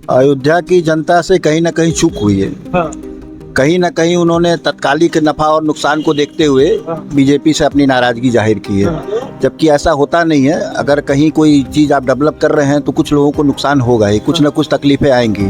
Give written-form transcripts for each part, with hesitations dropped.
अयोध्या की जनता से कहीं ना कहीं चूक हुई है। हाँ, कहीं ना कहीं उन्होंने तत्कालिक नफा और नुकसान को देखते हुए बीजेपी से अपनी नाराजगी जाहिर की है, जबकि ऐसा होता नहीं है। अगर कहीं कोई चीज़ आप डेवलप कर रहे हैं तो कुछ लोगों को नुकसान होगा ही, कुछ ना कुछ तकलीफें आएंगी,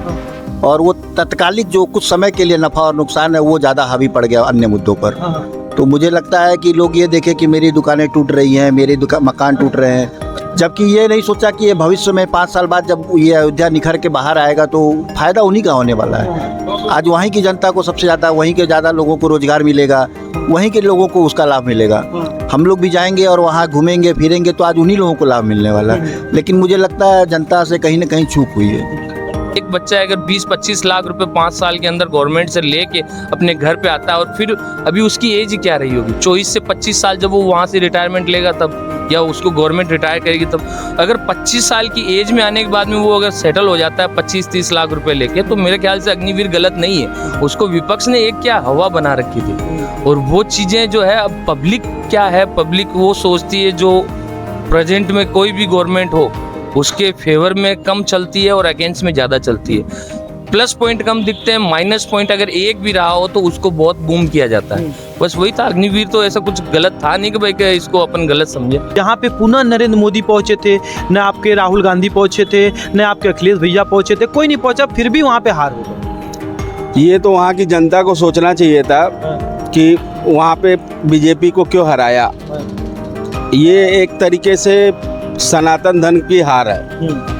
और वो तत्कालिक जो कुछ समय के लिए नफा और नुकसान है वो ज़्यादा हावी पड़ गया अन्य मुद्दों पर। तो मुझे लगता है कि लोग ये देखें कि मेरी दुकानें टूट रही हैं, मेरे मकान टूट रहे हैं, जबकि ये नहीं सोचा कि ये भविष्य में 5 साल बाद जब ये अयोध्या निखर के बाहर आएगा तो फायदा उन्हीं का होने वाला है। आज वहीं की जनता को सबसे ज़्यादा, वहीं के ज़्यादा लोगों को रोजगार मिलेगा, वहीं के लोगों को उसका लाभ मिलेगा। हम लोग भी जाएंगे और वहाँ घूमेंगे फिरेंगे तो आज उन्हीं लोगों को लाभ मिलने वाला है। लेकिन मुझे लगता है जनता से कहीं ना कहीं चूक हुई है। एक बच्चा अगर 20-25 लाख रुपए 5 साल के अंदर गवर्नमेंट से लेके अपने घर पे आता है, और फिर अभी उसकी एज ही क्या रही होगी, 24 से 25 साल जब वो वहाँ से रिटायरमेंट लेगा तब, या उसको गवर्नमेंट रिटायर करेगी तब, अगर 25 साल की एज में आने के बाद में वो अगर सेटल हो जाता है 25-30 लाख रुपए लेके, तो मेरे ख्याल से अग्निवीर गलत नहीं है। उसको विपक्ष ने एक क्या हवा बना रखी थी, और वो चीज़ें जो है अब पब्लिक क्या है, पब्लिक वो सोचती है जो प्रेजेंट में कोई भी गवर्नमेंट हो उसके फेवर में कम चलती है और अगेंस्ट में ज़्यादा चलती है। प्लस पॉइंट कम दिखते हैं, माइनस पॉइंट अगर एक भी रहा हो तो उसको बहुत बूम किया जाता है। बस वही था, अग्निवीर तो ऐसा कुछ गलत था नहीं कि भाई कि इसको अपन गलत समझे। यहाँ पे पुनः नरेंद्र मोदी पहुंचे थे, न आपके राहुल गांधी पहुंचे थे, न आपके अखिलेश भैया पहुंचे थे, कोई नहीं पहुंचा, फिर भी वहाँ पे हार हो गई। ये तो वहाँ की जनता को सोचना चाहिए था कि वहाँ पे बीजेपी को क्यों हराया। ये एक तरीके से सनातन धन की हार है।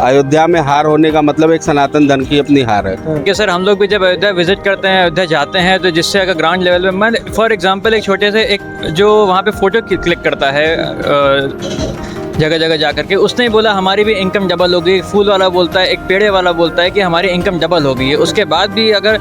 अयोध्या में हार होने का मतलब एक सनातन धन की अपनी हार है। कि सर हम लोग भी जब अयोध्या विजिट करते हैं, अयोध्या जाते हैं, तो जिससे अगर ग्राउंड लेवल पे मैं फॉर एग्जांपल एक छोटे से एक जो वहाँ पे फ़ोटो क्लिक करता है जगह जगह जा करके, उसने ही बोला हमारी भी इनकम डबल हो गई। फूल वाला बोलता है, एक पेड़े वाला बोलता है कि हमारी इनकम डबल हो गई है। उसके बाद भी अगर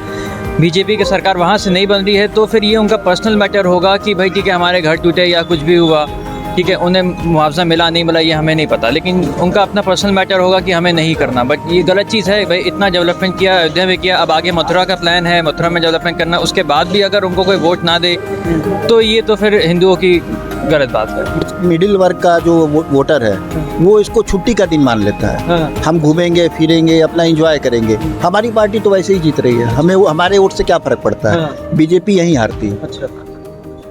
बीजेपी की सरकार वहाँ से नहीं बन रही है तो फिर ये उनका पर्सनल मैटर होगा कि भाई ठीक है हमारे घर टूटे या कुछ भी हुआ, ठीक है, उन्हें मुआवजा मिला नहीं मिला ये हमें नहीं पता, लेकिन उनका अपना पर्सनल मैटर होगा कि हमें नहीं करना। बट ये गलत चीज़ है भाई, इतना डेवलपमेंट किया अयोध्या में किया, अब आगे मथुरा का प्लान है, मथुरा में डेवलपमेंट करना, उसके बाद भी अगर उनको कोई वोट ना दे तो ये तो फिर हिंदुओं की गलत बात है। मिडिल वर्ग का जो वोटर है वो इसको छुट्टी का दिन मान लेता है। हम घूमेंगे फिरेंगे, अपना एंजॉय करेंगे। हमारी पार्टी तो वैसे ही जीत रही है, हमें हमारे वोट से क्या फर्क पड़ता है। बीजेपी यहीं हारती है।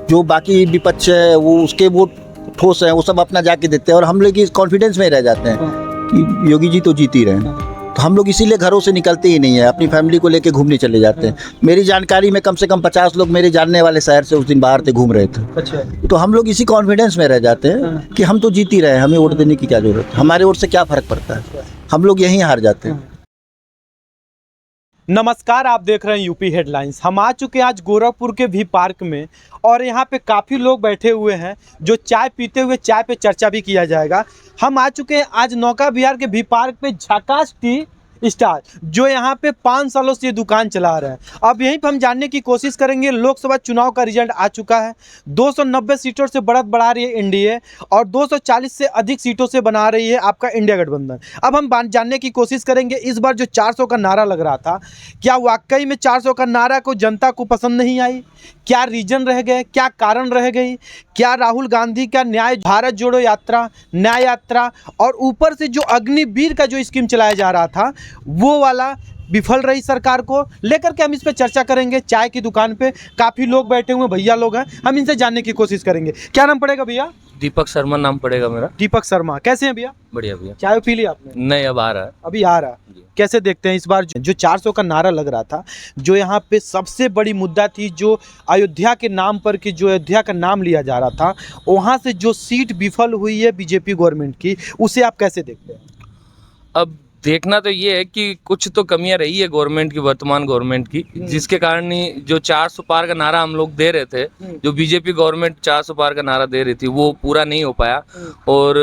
जो बाकी विपक्ष है वो उसके वोट ठोस है, वो सब अपना जाके देते हैं, और हम लोग इस कॉन्फिडेंस में रह जाते हैं कि योगी जी तो जीत ही रहे हैं। तो हम लोग इसीलिए घरों से निकलते ही नहीं है, अपनी फैमिली को लेके घूमने चले जाते हैं। मेरी जानकारी में कम से कम 50 लोग मेरे जानने वाले शहर से उस दिन बाहर थे, घूम रहे थे। अच्छा, तो हम लोग इसी कॉन्फिडेंस में रह जाते हैं कि हम तो जीत ही रहे हैं, हमें वोट देने की क्या जरूरत है, हमारे वोट से क्या फर्क पड़ता है, हम लोग यहीं हार जाते हैं। नमस्कार, आप देख रहे हैं यूपी हेडलाइंस। हम आ चुके हैं आज गोरखपुर के भी पार्क में, और यहाँ पे काफ़ी लोग बैठे हुए हैं जो चाय पीते हुए, चाय पे चर्चा भी किया जाएगा। हम आ चुके हैं आज नौका विहार के भी पार्क पे, झकास टी स्टार, जो यहाँ पे 5 सालों से ये दुकान चला रहे हैं। अब यहीं पे हम जानने की कोशिश करेंगे। लोकसभा चुनाव का रिजल्ट आ चुका है, 290 सीटों से बढ़त बढ़ा रही है एनडीए, और 240 से अधिक सीटों से बना रही है आपका इंडिया गठबंधन। अब हम जानने की कोशिश करेंगे इस बार जो 400 का नारा लग रहा था, क्या वाकई में 400 का नारा को जनता को पसंद नहीं आई? क्या रीजन रह गए, क्या कारण रह गई? क्या राहुल गांधी का न्याय भारत जोड़ो यात्रा, न्याय यात्रा, और ऊपर से जो अग्निवीर का जो स्कीम चलाया जा रहा था वो वाला विफल रही सरकार को लेकर के हम इस पे चर्चा करेंगे। चाय की दुकान पे काफ़ी लोग बैठे हुए भैया लोग हैं, हम इनसे जानने की कोशिश करेंगे। क्या नाम पड़ेगा भैया? दीपक शर्मा नाम पड़ेगा मेरा। दीपक शर्मा, कैसे हैं भैया? बढ़िया भैया। चाय पी ली आपने? नहीं, अब आ रहा है। अभी आ रहा है। कैसे देखते हैं इस बार जो 400 का नारा लग रहा था, जो यहाँ पे सबसे बड़ी मुद्दा थी, जो अयोध्या के नाम पर कि जो अयोध्या का नाम लिया जा रहा था, वहाँ से जो सीट विफल हुई है बीजेपी गवर्नमेंट की, उसे आप कैसे देखते हैं? अब देखना तो ये है कि कुछ तो कमियां रही है गवर्नमेंट की, वर्तमान गवर्नमेंट की, जिसके कारण ही जो 400 पार का नारा हम लोग दे रहे थे, जो बीजेपी गवर्नमेंट 400 पार का नारा दे रही थी, वो पूरा नहीं हो पाया। और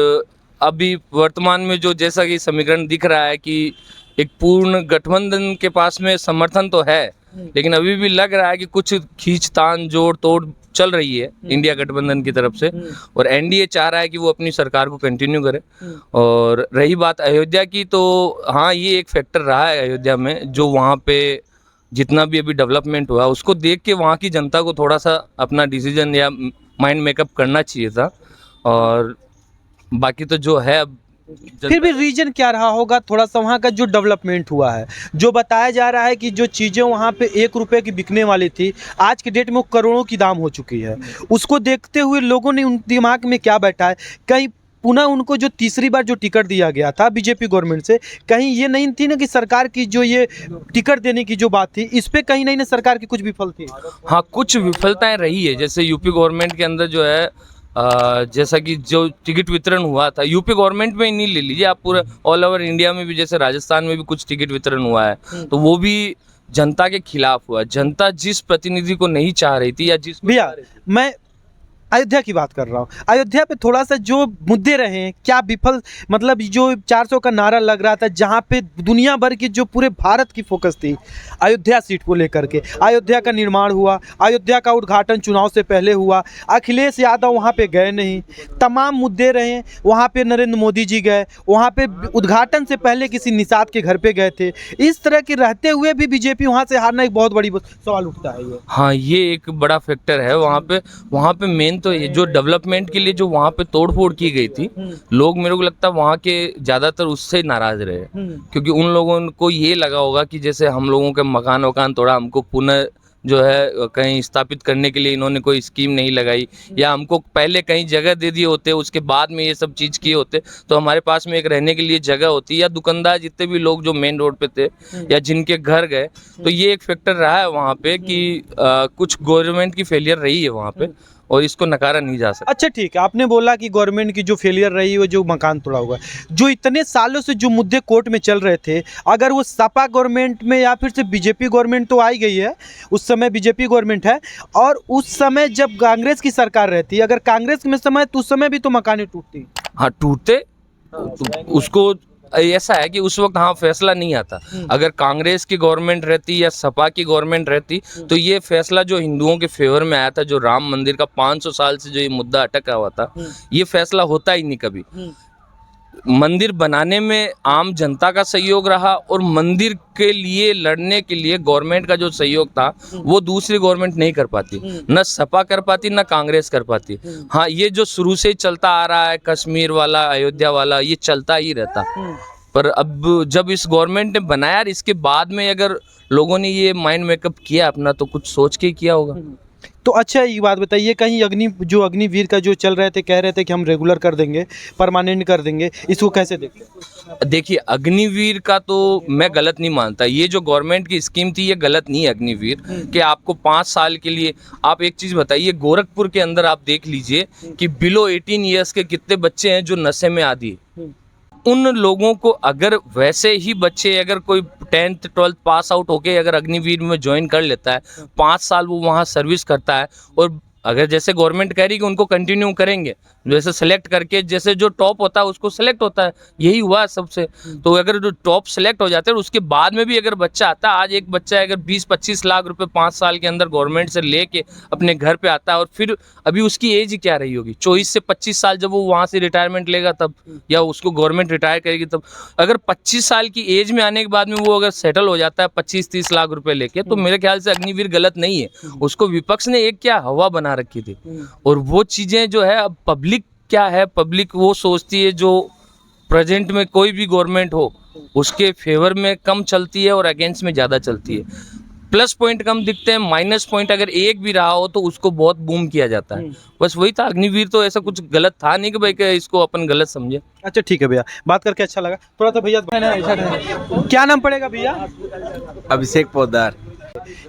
अभी वर्तमान में जो जैसा कि समीकरण दिख रहा है कि एक पूर्ण गठबंधन के पास में समर्थन तो है, लेकिन अभी भी लग रहा है कि कुछ खींचतान जोड़ तोड़ चल रही है इंडिया गठबंधन की तरफ से, और एनडीए चाह रहा है कि वो अपनी सरकार को कंटिन्यू करे। और रही बात अयोध्या की, तो हाँ, ये एक फैक्टर रहा है अयोध्या में, जो वहाँ पे जितना भी अभी डेवलपमेंट हुआ उसको देख के वहाँ की जनता को थोड़ा सा अपना डिसीजन या माइंड मेकअप करना चाहिए था। और बाकी तो जो है, अब फिर भी रीजन क्या रहा होगा? थोड़ा सा वहाँ का जो डेवलपमेंट हुआ है, जो बताया जा रहा है कि जो चीज़ें वहाँ पे 1 रुपए की बिकने वाली थी, आज के डेट में वो करोड़ों की दाम हो चुकी है। उसको देखते हुए लोगों ने उन दिमाग में क्या बैठा है, कहीं पुनः उनको जो तीसरी बार जो टिकट दिया गया था बीजेपी गवर्नमेंट से, कहीं ये नहीं थी ना कि सरकार की जो ये टिकट देने की जो बात थी, इस पे कहीं नहीं ना सरकार की कुछ विफल थी? हाँ, कुछ विफलताएं रही है। जैसे यूपी गवर्नमेंट के अंदर जो है जैसा कि जो टिकट वितरण हुआ था, यूपी गवर्नमेंट में ही नहीं ले लीजिए आप, पूरा ऑल ओवर इंडिया में भी, जैसे राजस्थान में भी कुछ टिकट वितरण हुआ है, तो वो भी जनता के खिलाफ हुआ। जनता जिस प्रतिनिधि को नहीं चाह रही थी या जिस भैया मैं अयोध्या की बात कर रहा हूँ। अयोध्या पे थोड़ा सा जो मुद्दे रहे हैं, क्या विफल, मतलब जो 400 का नारा लग रहा था, जहाँ पे दुनिया भर की जो पूरे भारत की फोकस थी अयोध्या सीट को लेकर के, अयोध्या का निर्माण हुआ, अयोध्या का उद्घाटन चुनाव से पहले हुआ, अखिलेश यादव वहाँ पे गए नहीं, तमाम मुद्दे रहे। वहाँ पे नरेंद्र मोदी जी गए, वहाँ पे उद्घाटन से पहले किसी निषाद के घर पे गए थे। इस तरह के रहते हुए भी बीजेपी वहाँ से हारना एक बहुत बड़ी सवाल उठता है ये। हाँ, ये एक बड़ा फैक्टर है। वहाँ पे मेन तो ये जो डेवलपमेंट के लिए जो वहाँ पे तोड़फोड़ की गई थी, लोग, मेरे को लगता है वहाँ के ज़्यादातर उससे नाराज रहे, क्योंकि उन लोगों को ये लगा होगा कि जैसे हम लोगों के मकान वकान तोड़ा, हमको पुनः जो है कहीं स्थापित करने के लिए इन्होंने कोई स्कीम नहीं लगाई, या हमको पहले कहीं जगह दे दिए होते, उसके बाद में ये सब चीज़ किए होते, तो हमारे पास में एक रहने के लिए जगह होती, या दुकानदार जितने भी लोग जो मेन रोड पे थे या जिनके घर गए, तो ये एक फैक्टर रहा है वहाँ पे कि कुछ गवर्नमेंट की फेलियर रही है वहाँ पे, और इसको नकारा नहीं जा सकता। अच्छा ठीक है, आपने बोला कि गवर्नमेंट की जो फेलियर रही है, जो मकान तोड़ा हुआ है, जो इतने सालों से जो मुद्दे कोर्ट में चल रहे थे, अगर वो सपा गवर्नमेंट में या फिर से बीजेपी गवर्नमेंट तो आई गई है, उस समय बीजेपी गवर्नमेंट है, और उस समय जब कांग्रेस की सरकार रहती, अगर कांग्रेस में समय तो उस समय भी तो मकानें टूटती। हाँ, टूटते, तो उसको ऐसा है कि उस वक्त हाँ फैसला नहीं आता। अगर कांग्रेस की गवर्नमेंट रहती या सपा की गवर्नमेंट रहती, तो ये फैसला जो हिंदुओं के फेवर में आया था, जो राम मंदिर का 500 साल से जो ये मुद्दा अटका हुआ था, ये फैसला होता ही नहीं कभी। मंदिर बनाने में आम जनता का सहयोग रहा, और मंदिर के लिए लड़ने के लिए गवर्नमेंट का जो सहयोग था वो दूसरी गवर्नमेंट नहीं कर पाती, न सपा कर पाती, न कांग्रेस कर पाती। हाँ, ये जो शुरू से ही चलता आ रहा है, कश्मीर वाला, अयोध्या वाला, ये चलता ही रहता। पर अब जब इस गवर्नमेंट ने बनाया, इसके बाद में अगर लोगों ने ये माइंड मेकअप किया अपना, तो कुछ सोच के किया होगा। तो अच्छा ये बात बताइए, कहीं अग्निवीर का जो चल रहे थे, कह रहे थे कि हम रेगुलर कर देंगे, परमानेंट कर देंगे, इसको कैसे देखते हैं? देखिए, अग्निवीर का तो मैं गलत नहीं मानता। ये जो गवर्नमेंट की स्कीम थी, ये गलत नहीं है अग्निवीर, कि आपको 5 साल के लिए। आप एक चीज़ बताइए, गोरखपुर के अंदर आप देख लीजिए कि बिलो 18 ईयर्स के कितने बच्चे हैं जो नशे में आदी। उन लोगों को अगर वैसे ही बच्चे, अगर कोई 10th 12th पास आउट होके अगर अग्निवीर में ज्वाइन कर लेता है, 5 साल वो वहाँ सर्विस करता है, और अगर जैसे गवर्नमेंट कह रही कि उनको कंटिन्यू करेंगे, जैसे सेलेक्ट करके, जैसे जो टॉप होता है उसको सेलेक्ट होता है, यही हुआ है सबसे। तो अगर जो टॉप सेलेक्ट हो जाते हैं, उसके बाद में भी अगर बच्चा आता है, आज एक बच्चा अगर 20-25 लाख रुपए 5 साल के अंदर गवर्नमेंट से लेके अपने घर पे आता है, और फिर अभी उसकी एज ही क्या रही होगी, 24 से 25 साल जब वो वहाँ से रिटायरमेंट लेगा तब, या उसको गवर्नमेंट रिटायर करेगी तब। अगर 25 साल की एज में आने के बाद में वो अगर सेटल हो जाता है 25-30 लाख रुपए लेके, तो मेरे ख्याल से अग्निवीर गलत नहीं है। उसको विपक्ष ने एक क्या हवा बना रखी थी, और वो चीज़ें जो है, अब पब्लिक क्या है, पब्लिक वो सोचती है जो प्रेजेंट में कोई भी गवर्नमेंट हो उसके फेवर में कम चलती है और अगेंस्ट में ज़्यादा चलती है। प्लस पॉइंट कम दिखते हैं, माइनस पॉइंट अगर एक भी रहा हो तो उसको बहुत बूम किया जाता है। बस वही था, अग्निवीर तो ऐसा कुछ गलत था नहीं कि भाई कि इसको अपन गलत समझे। अच्छा ठीक है भैया, बात करके अच्छा लगा। थोड़ा सा भैया, क्या नाम पड़ेगा भैया? अभिषेक पोद्दार।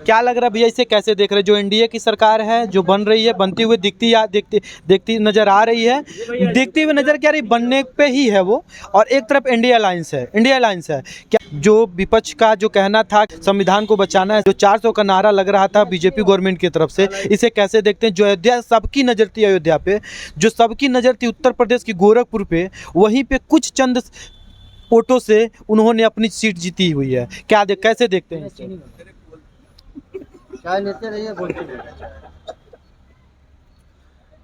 क्या लग रहा है भैया, इसे कैसे देख रहे हैं? जो एनडीए की सरकार है, जो बन रही है, बनती हुई देखती नजर आ रही है, देखती हुई नजर क्या रही, बनने पे ही है वो, और एक तरफ इंडिया अलायंस है। क्या जो विपक्ष का जो कहना था संविधान को बचाना है, जो 400 का नारा लग रहा था बीजेपी गवर्नमेंट की तरफ से, इसे कैसे देखते हैं? जो अयोध्या, सबकी नज़र थी अयोध्या पे, जो सबकी नज़र थी उत्तर प्रदेश की गोरखपुर पे, वहीं पे कुछ चंद वोटों से उन्होंने अपनी सीट जीती हुई है। कैसे देखते हैं?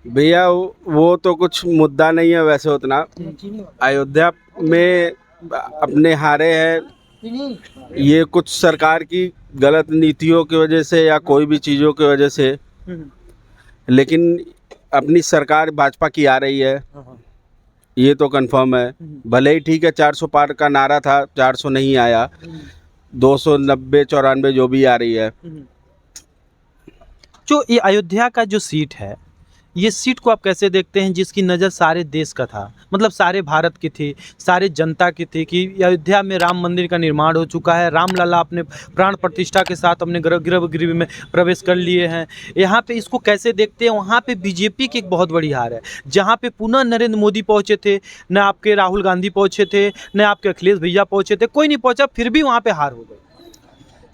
भैया वो तो कुछ मुद्दा नहीं है वैसे उतना। अयोध्या में अपने हारे हैं, ये कुछ सरकार की गलत नीतियों की वजह से या कोई भी चीज़ों की वजह से, लेकिन अपनी सरकार भाजपा की आ रही है, ये तो कंफर्म है। भले ही ठीक है 400 पार का नारा था, 400 नहीं आया, 290 94 जो भी आ रही है। जो ये अयोध्या का जो सीट है, ये सीट को आप कैसे देखते हैं, जिसकी नज़र सारे देश का था, मतलब सारे भारत की थी, सारे जनता की थी कि अयोध्या में राम मंदिर का निर्माण हो चुका है, राम लला अपने प्राण प्रतिष्ठा के साथ अपने गर्भगृह में प्रवेश कर लिए हैं। यहाँ पे इसको कैसे देखते हैं? वहाँ पे बीजेपी की एक बहुत बड़ी हार है, जहाँ पे पुनः नरेंद्र मोदी पहुँचे थे, न आपके राहुल गांधी पहुँचे थे, न आपके अखिलेश भैया पहुँचे थे, कोई नहीं पहुँचा, फिर भी वहाँ पर हार हो गई।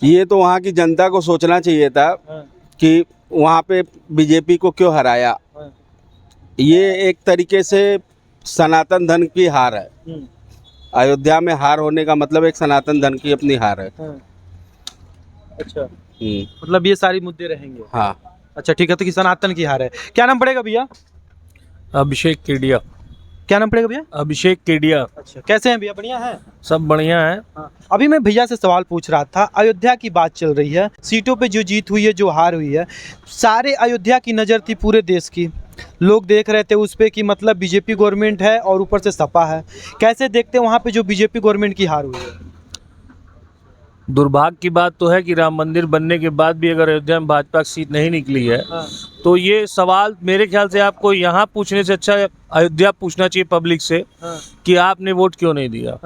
ये तो वहाँ की जनता को सोचना चाहिए था कि वहाँ पे बीजेपी को क्यों हराया। ये एक तरीके से सनातन धर्म की हार है। अयोध्या में हार होने का मतलब एक सनातन धर्म की अपनी हार है। अच्छा, मतलब ये सारी मुद्दे रहेंगे। हाँ। अच्छा ठीक है, तो कि सनातन की हार है। क्या नाम पड़ेगा भैया? अभिषेक केडिया। क्या नाम पड़ेगा भैया? अभिषेक केडिया। अच्छा, कैसे हैं भैया? बढ़िया हैं? सब बढ़िया है। हाँ। अभी मैं भैया से सवाल पूछ रहा था, अयोध्या की बात चल रही है, सीटों पे जो जीत हुई है, जो हार हुई है, सारे अयोध्या की नज़र थी पूरे देश की, लोग देख रहे थे उस पे कि मतलब बीजेपी गवर्नमेंट है और ऊपर से सपा है। कैसे देखते हैं वहाँ पे जो बीजेपी गवर्नमेंट की हार हुई है? दुर्भाग्य की बात तो है कि राम मंदिर बनने के बाद भी अगर अयोध्या में भाजपा की सीट नहीं निकली है, तो ये सवाल मेरे ख्याल से आपको यहाँ पूछने से अच्छा अयोध्या पूछना चाहिए पब्लिक से कि आपने वोट क्यों नहीं दिया।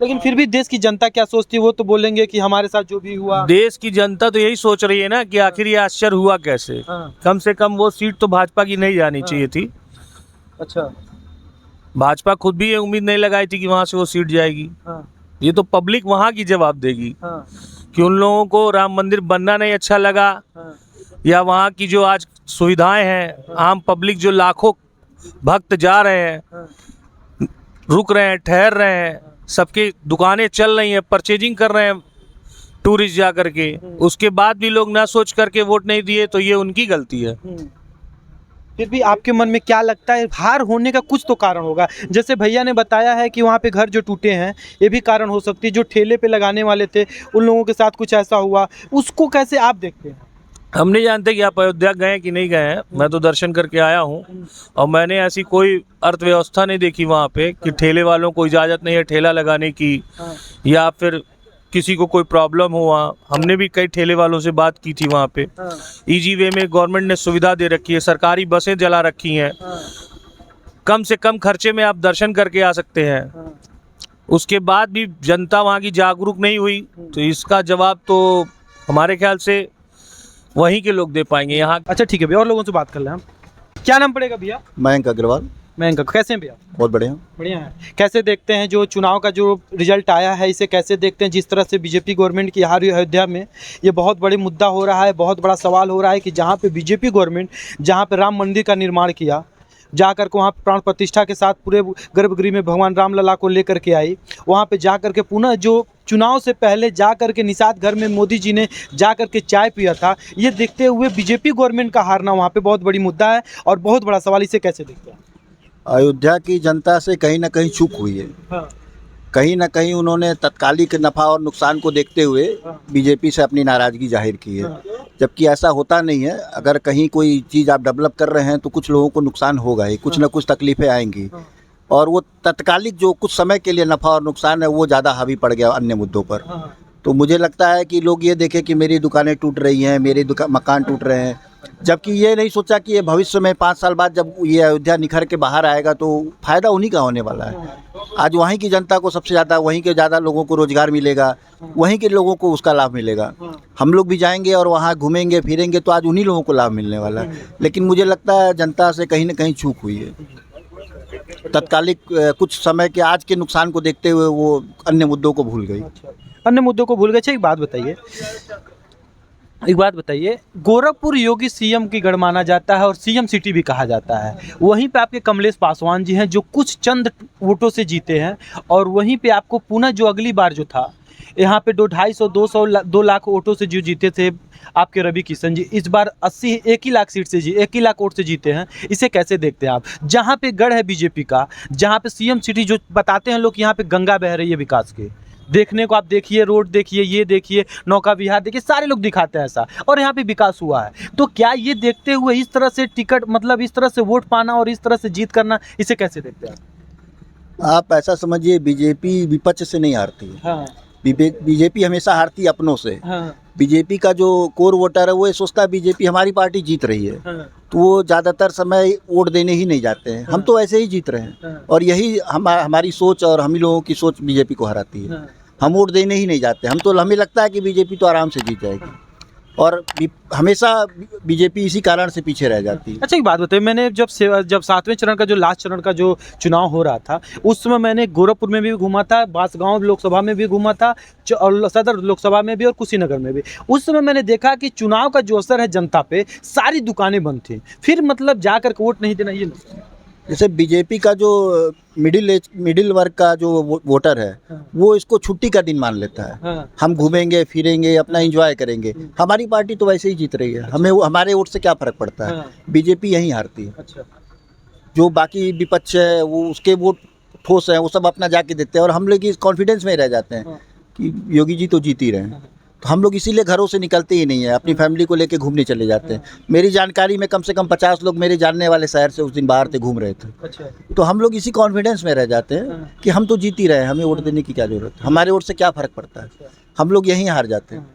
लेकिन फिर भी देश की जनता क्या सोचती है? वो तो बोलेंगे कि हमारे साथ जो भी हुआ। देश की जनता तो यही सोच रही है ना कि आखिर ये आश्चर्य हुआ कैसे। कम से कम वो सीट तो भाजपा की नहीं जानी चाहिए थी। अच्छा, भाजपा खुद भी ये उम्मीद नहीं लगाई थी कि वहाँ से वो सीट जाएगी। ये तो पब्लिक वहाँ की जवाब देगी कि उन लोगों को राम मंदिर बनना नहीं अच्छा लगा, या वहाँ की जो आज सुविधाएं हैं, आम पब्लिक जो लाखों भक्त जा रहे हैं, रुक रहे हैं, ठहर रहे हैं, सबकी दुकानें चल रही हैं, परचेजिंग कर रहे हैं टूरिस्ट जा करके, उसके बाद भी लोग ना सोच करके वोट नहीं दिए, तो ये उनकी गलती है। फिर भी आपके मन में क्या लगता है, हार होने का कुछ तो कारण होगा? जैसे भैया ने बताया है कि वहाँ पे घर जो टूटे हैं, ये भी कारण हो सकती है, जो ठेले पे लगाने वाले थे उन लोगों के साथ कुछ ऐसा हुआ, उसको कैसे आप देखते हैं? हम नहीं जानते कि आप अयोध्या गए कि नहीं गए हैं, मैं तो दर्शन करके आया हूँ और मैंने ऐसी कोई अर्थव्यवस्था नहीं देखी वहाँ पे कि ठेले वालों को इजाज़त नहीं है ठेला लगाने की, या फिर किसी को कोई प्रॉब्लम हुआ। हमने भी कई ठेले वालों से बात की थी वहाँ पे। इजी वे में गवर्नमेंट ने सुविधा दे रखी है, सरकारी बसें चला रखी हैं, कम से कम खर्चे में आप दर्शन करके आ सकते हैं। उसके बाद भी जनता वहाँ की जागरूक नहीं हुई, तो इसका जवाब तो हमारे ख्याल से वहीं के लोग दे पाएंगे यहाँ। अच्छा ठीक है भैया, और लोगों से बात कर लें हम। क्या नाम पड़ेगा भैया? मयंक अग्रवाल। मयंक, कैसे हैं भैया? बहुत बढ़िया। बढ़िया है। कैसे देखते हैं जो चुनाव का जो रिजल्ट आया है, इसे कैसे देखते हैं? जिस तरह से बीजेपी गवर्नमेंट की हार हुई अयोध्या में, ये बहुत बड़ी मुद्दा हो रहा है, बहुत बड़ा सवाल हो रहा है कि जहाँ पे बीजेपी गवर्नमेंट जहाँ पे राम मंदिर का निर्माण किया, जाकर के वहाँ प्राण प्रतिष्ठा के साथ पूरे गर्भगृह में भगवान राम लला को लेकर के आई, वहाँ पे जा कर के पुनः जो चुनाव से पहले जा कर के निषाद घर में मोदी जी ने जा कर के चाय पिया था, ये देखते हुए बीजेपी गवर्नमेंट का हारना वहाँ पे बहुत बड़ी मुद्दा है और बहुत बड़ा सवाल। इसे कैसे देखते हैं? अयोध्या की जनता से कहीं ना कहीं चूक हुई है। कहीं ना कहीं उन्होंने तत्कालिक नफ़ा और नुकसान को देखते हुए बीजेपी से अपनी नाराज़गी जाहिर की है, जबकि ऐसा होता नहीं है। अगर कहीं कोई चीज़ आप डेवलप कर रहे हैं तो कुछ लोगों को नुकसान होगा ही, कुछ ना कुछ तकलीफ़ें आएंगी, और वो तत्कालिक जो कुछ समय के लिए नफ़ा और नुकसान है वो ज़्यादा हावी पड़ गया अन्य मुद्दों पर। तो मुझे लगता है कि लोग ये देखें कि मेरी दुकानें टूट रही हैं, मेरे मकान टूट रहे हैं, जबकि ये नहीं सोचा कि ये भविष्य में 5 साल बाद जब ये अयोध्या निखर के बाहर आएगा तो फ़ायदा उन्हीं का होने वाला है। आज वहीं की जनता को सबसे ज़्यादा, वहीं के ज़्यादा लोगों को रोज़गार मिलेगा, वहीं के लोगों को उसका लाभ मिलेगा। हम लोग भी जाएंगे और वहाँ घूमेंगे फिरेंगे तो आज उन्हीं लोगों को लाभ मिलने वाला है। लेकिन मुझे लगता है जनता से कहीं ना कहीं चूक हुई है। तत्कालिक कुछ समय के आज के नुकसान को देखते हुए वो अन्य मुद्दों को भूल गई। अन्य मुद्दों को भूल गए। एक बात बताइए, गोरखपुर योगी सीएम की गढ़ माना जाता है और सीएम सिटी भी कहा जाता है। वहीं पे आपके कमलेश पासवान जी हैं जो कुछ चंद वोटों से जीते हैं, और वहीं पे आपको पुनः जो अगली बार जो था यहाँ पे 2 लाख वोटों से जो जीते थे आपके रवि किशन जी, इस बार 1 लाख सीट से 1 लाख वोट से जीते हैं। इसे कैसे देखते हैं आप? जहाँ पे गढ़ है बीजेपी का, जहाँ पे सीएम सिटी जो बताते हैं लोग यहाँ पे गंगा बह रही है विकास के, देखने को आप देखिए, रोड देखिए, ये देखिए, नौका विहार देखिए, सारे लोग दिखाते हैं ऐसा, और यहाँ पे विकास हुआ है। तो क्या ये देखते हुए इस तरह से टिकट मतलब इस तरह से वोट पाना और इस तरह से जीत करना, इसे कैसे देखते हैं आप ऐसा समझिए, बीजेपी विपक्ष से नहीं हारती है। हाँ बीजेपी हमेशा हारती है अपनों से। हाँ बीजेपी का जो कोर वोटर है वो ये सोचता है बीजेपी हमारी पार्टी जीत रही है, हाँ तो वो ज़्यादातर समय वोट देने ही नहीं जाते हैं। हम तो ऐसे ही जीत रहे हैं, हाँ। और यही हमारी सोच और हम ही लोगों की सोच बीजेपी को हराती है। हाँ। हम वोट देने ही नहीं जाते। हमें लगता है कि बीजेपी तो आराम से जीत जाएगी, और हमेशा बीजेपी इसी कारण से पीछे रह जाती है। अच्छा, एक बात बताइए, मैंने जब 7वें चरण का जो लास्ट चरण का जो चुनाव हो रहा था, उस समय मैंने गोरखपुर में भी घूमा था, बांसगांव लोकसभा में भी घूमा था, और सदर लोकसभा में भी और कुशीनगर में भी। उस समय मैंने देखा कि चुनाव का जो असर है जनता पे, सारी दुकानें बंद थी। फिर मतलब जाकर के वोट नहीं देना, ये जैसे बीजेपी का जो मिडिल वर्ग का जो वोटर है, हाँ। वो इसको छुट्टी का दिन मान लेता है। हाँ। हम घूमेंगे फिरेंगे, अपना एंजॉय करेंगे। हमारी पार्टी तो वैसे ही जीत रही है, हमारे वोट से क्या फर्क पड़ता है। हाँ। बीजेपी यहीं हारती है। अच्छा, जो बाकी विपक्ष है वो उसके वोट ठोस है, वो सब अपना जाके देते हैं, और हम लोग इस कॉन्फिडेंस में रह जाते हैं हाँ। कि योगी जी तो जीत ही रहे हैं। तो हम लोग इसीलिए घरों से निकलते ही नहीं है, अपनी फैमिली को लेके घूमने चले जाते हैं। मेरी जानकारी में कम से कम 50 लोग मेरे जानने वाले शहर से उस दिन बाहर थे, घूम रहे थे। अच्छा, तो हम लोग इसी कॉन्फिडेंस में रह जाते हैं कि हम तो जीत ही रहे हैं, हमें वोट देने की क्या जरूरत है, हमारे वोट से क्या फ़र्क पड़ता है। हम लोग यहीं हार जाते हैं।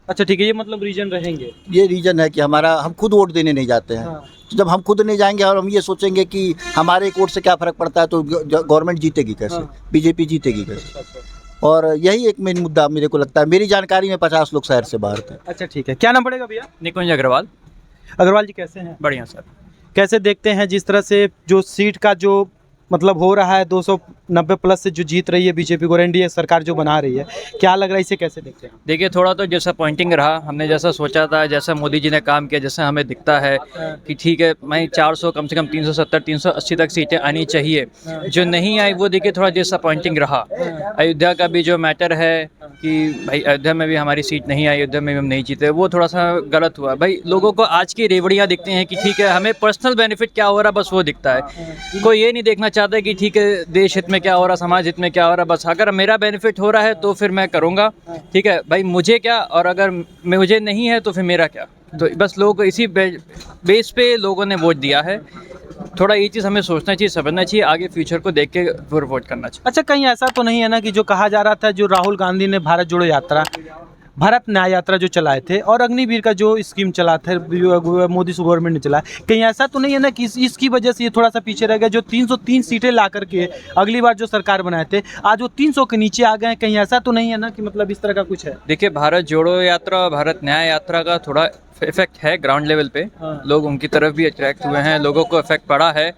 अच्छा ठीक है, ये मतलब रीजन रहेंगे। ये रीज़न है कि हम खुद वोट देने नहीं जाते हैं। हाँ। तो जब हम खुद नहीं जाएंगे और हम ये सोचेंगे कि हमारे एक वोट से क्या फ़र्क पड़ता है, तो गवर्नमेंट जीतेगी कैसे, हाँ। बीजेपी जीतेगी कैसे। और यही एक मेन मुद्दा मेरे को लगता है। मेरी जानकारी में 50 लोग शहर से बाहर थे। अच्छा ठीक है, क्या नाम पड़ेगा भैया? निकुंज अग्रवाल। अग्रवाल जी कैसे हैं? बढ़िया सर। कैसे देखते हैं जिस तरह से जो सीट का जो मतलब हो रहा है 290 प्लस से जो जीत रही है बीजेपी को, एनडीए सरकार जो बना रही है, क्या लग रहा है, इसे कैसे देखते हैं? देखिए, थोड़ा तो डिसअपॉइंटिंग रहा। हमने जैसा सोचा था, जैसा मोदी जी ने काम किया, जैसा हमें दिखता है कि ठीक है, मैं 400 कम से कम 370 380 तक सीटें आनी चाहिए, जो नहीं आई वो देखिए थोड़ा डिसअपॉइंटिंग रहा। अयोध्या का भी जो मैटर है कि भाई अयोध्या में भी हमारी सीट नहीं आई, अयोध्या में भी हम नहीं जीते, वो थोड़ा सा गलत हुआ। भाई लोगों को आज की रेवड़ियाँ दिखती हैं कि ठीक है हमें पर्सनल बेनिफिट क्या हो रहा है, बस वो दिखता है। कोई ये नहीं देखना चाहता कि ठीक है देश हित में क्या हो रहा, समाज हित में क्या हो रहा। बस अगर मेरा बेनिफिट हो रहा है तो फिर मैं करूँगा, ठीक है भाई, मुझे क्या, और अगर मुझे नहीं है तो फिर मेरा क्या। तो बस लोग इसी बेस पे लोगों ने वोट दिया है। थोड़ा ये चीज़ हमें सोचना चाहिए, समझना चाहिए, आगे फ्यूचर को देख के फिर वोट करना चाहिए। अच्छा, कहीं ऐसा तो नहीं है ना कि जो कहा जा रहा था, जो राहुल गांधी ने भारत जोड़ो यात्रा, भारत न्याय यात्रा जो चलाए थे, और अग्निवीर का जो स्कीम चला था मोदी गवर्नमेंट ने चलाया, कहीं ऐसा तो नहीं है ना कि इसकी वजह से ये थोड़ा सा पीछे रह गया? जो 303 सीटें ला करके अगली बार जो सरकार बनाए थे, आज वो 300 के नीचे आ गए हैं। कहीं ऐसा तो नहीं है ना कि मतलब इस तरह का कुछ है? देखिए, भारत जोड़ो यात्रा, भारत न्याय यात्रा का थोड़ा इफेक्ट है ग्राउंड लेवल पे। हाँ। लोग उनकी तरफ भी अट्रैक्ट हुए हैं, लोगों को इफेक्ट पड़ा है,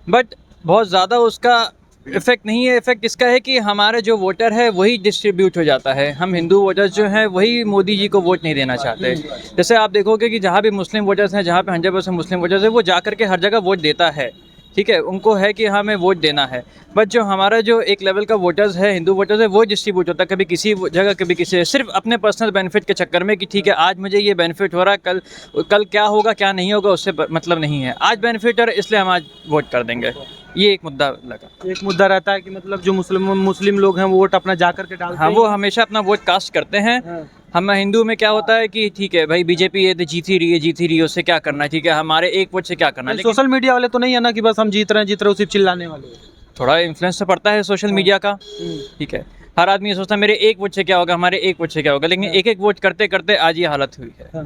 बट बहुत ज़्यादा उसका इफेक्ट नहीं है। इफेक्ट इसका है कि हमारे जो वोटर है वही डिस्ट्रीब्यूट हो जाता है। हम हिंदू वोटर्स जो हैं वही मोदी जी को वोट नहीं देना चाहते। जैसे आप देखोगे कि जहाँ भी मुस्लिम वोटर्स हैं, जहाँ पे 100% मुस्लिम वोटर्स हैं, वो जा करके हर जगह वोट देता है, ठीक है, उनको है कि हमें वोट देना है। बट जो हमारा जो एक लेवल का वोटर्स है, हिंदू वोटर्स है, वो डिस्ट्रीब्यूट होता है, कभी किसी जगह कभी किसी, सिर्फ अपने पर्सनल बेनिफिट के चक्कर में कि ठीक है आज मुझे ये बेनिफिट हो रहा है, कल क्या होगा क्या नहीं होगा उससे मतलब नहीं है। आज बेनिफिट है इसलिए हम आज वोट कर देंगे, ये एक मुद्दा लगा। एक मुद्दा रहता है कि मतलब जो मुस्लिम लोग हैं वो वोट अपना जा करके डालते हाँ, हैं। वो हमेशा अपना वोट कास्ट करते हैं। हाँ। हम हिंदू में क्या होता है कि ठीक है भाई बीजेपी ये तो जीत ही रही है, उससे क्या करना है, ठीक है हमारे एक वोट से क्या करना है। लेकिन सोशल मीडिया वाले तो नहीं है ना कि बस हम जीत रहे हैं सिर्फ चिल्लाने वाले? थोड़ा इन्फ्लुएंस तो पड़ता है सोशल मीडिया का, ठीक है। हर आदमी ये सोचता है मेरे एक वोट से क्या होगा, हमारे एक वोट से क्या होगा, लेकिन एक एक वोट करते करते आज ये हालत हुई है।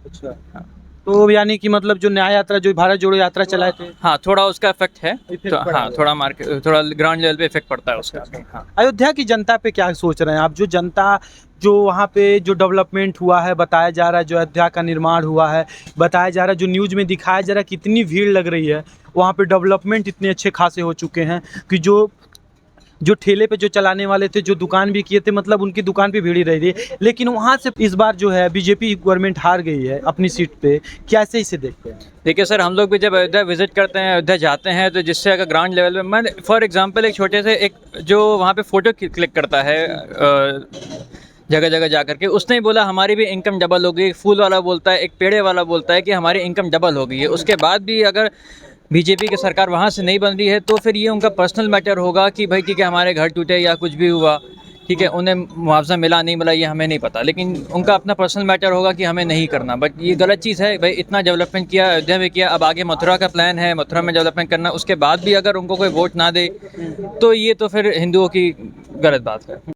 अच्छा, तो यानी कि मतलब जो न्याय यात्रा, जो भारत जोड़ो यात्रा चलाए थे, हाँ थोड़ा उसका इफेक्ट है। इफेक्ट तो पड़ा हाँ, है। थोड़ा मार्केट, थोड़ा ग्राउंड लेवल पे इफेक्ट पड़ता है उसका। हाँ। अयोध्या की जनता पे क्या सोच रहे हैं आप? जो जनता, जो वहाँ पे जो डेवलपमेंट हुआ है बताया जा रहा है, जो अयोध्या का निर्माण हुआ है बताया जा रहा है, जो न्यूज़ में दिखाया जा रहा है, कितनी भीड़ लग रही है वहाँ पे, डेवलपमेंट इतने अच्छे खासे हो चुके हैं कि जो ठेले पे जो चलाने वाले थे, जो दुकान भी किए थे, मतलब उनकी दुकान पे भीड़ ही रही थी। लेकिन वहाँ से इस बार जो है बीजेपी गवर्नमेंट हार गई है अपनी सीट पे, कैसे इसे देखते हैं? देखिए सर, हम लोग भी जब अयोध्या विजिट करते हैं, अयोध्या जाते हैं, तो जिससे अगर ग्राउंड लेवल पे, मैं फॉर एग्जांपल एक छोटे से एक जो वहाँ पे फ़ोटो क्लिक करता है जगह जगह जा करके, उसने बोला हमारी भी इनकम डबल हो गई। एक फूल वाला बोलता है, एक पेड़े वाला बोलता है कि हमारी इनकम डबल हो गई है। उसके बाद भी अगर बीजेपी की सरकार वहाँ से नहीं बन रही है तो फिर ये उनका पर्सनल मैटर होगा कि भाई ठीक है हमारे घर टूटे या कुछ भी हुआ, ठीक है, उन्हें मुआवजा मिला नहीं मिला ये हमें नहीं पता, लेकिन उनका अपना पर्सनल मैटर होगा कि हमें नहीं करना। बट ये गलत चीज़ है भाई, इतना डेवलपमेंट किया, अयोध्या में किया, अब आगे मथुरा का प्लान है, मथुरा में डेवलपमेंट करना, उसके बाद भी अगर उनको कोई वोट ना दे तो ये तो फिर हिंदुओं की गलत बात है।